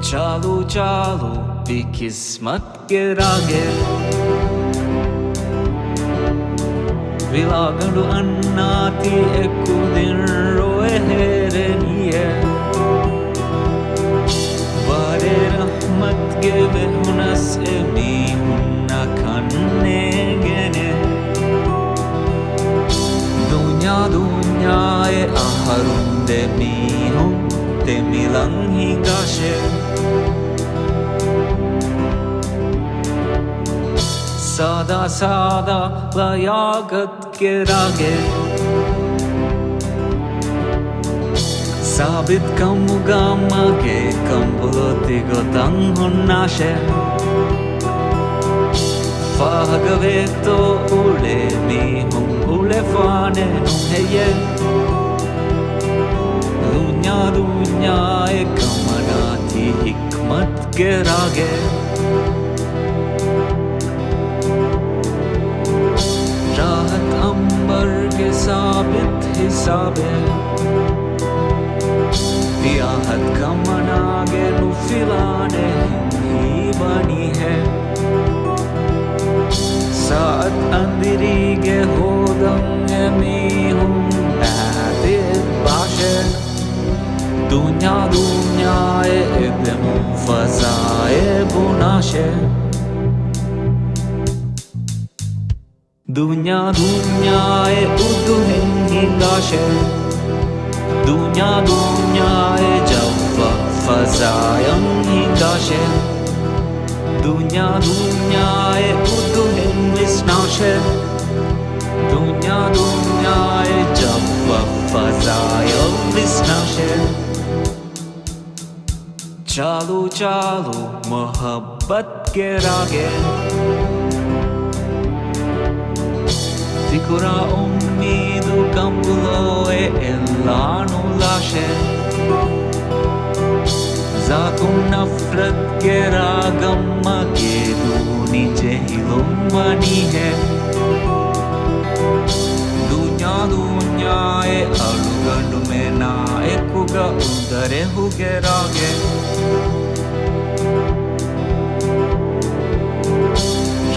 चालो चालो भी किस्मत के रागे विलागंडु अन्नाती एकुदिन रोए हेरेनिए वारे रहमत के बेहुनस एमी हुन्ना खन्ने गेने दुनिया दुनिया ए आहारुंदे मीहुं te milang higashe Sada sada layagat ke rage Sabit kamugama ke kambuloti gotang hunnashe Fahagaveto ule mihum ule fane heye दुनिया दुनिया एक कमराती हिकमत के रागे राहत अंबर के साबित हिसाबे बियाहत कमनागे नुफिलाने ही बनी है सात अंधेरी के होदम में हूँ बैठे बाशे दुनिया दुनिया एकदम फजाए बुनाशे दुनिया दुनिया उर्दू हिंदी गाशे दुनिया दुनिया जव्वा फजायं हिंगाशे दुनिया दुनिया उर्दू हिंदी स्नाशे दुनिया दुनिया जव्वा फजायं स्नाशे चालो चालो मोहब्बत के रागे Tikura ummidu kambuloe illanu lashe Zakun nafrat ke ragamma ke duni jehilum bani hai Dunya dunya e alugandu mein na ekuga udare huge rage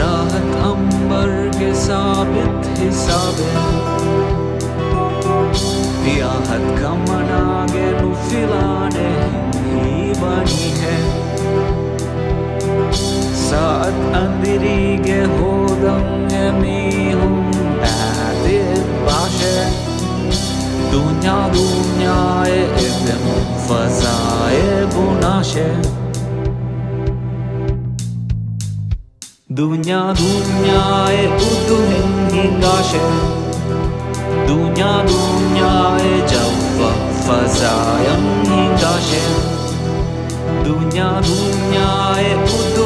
राहत अंबर के साबित हिसाबे बियाहत कमनागे नुफिलाने ही बनी है सात अंधेरी के होदम में हूँ बैठे बाशे दुनिया दुनिया एकदम फजाए बुनाशे दुनिया दुनिया उर्दू हिंदी गाशे दुनिया दुनिया जव्वा फजायं हिंगाशे दुनिया दुनिया उर्दू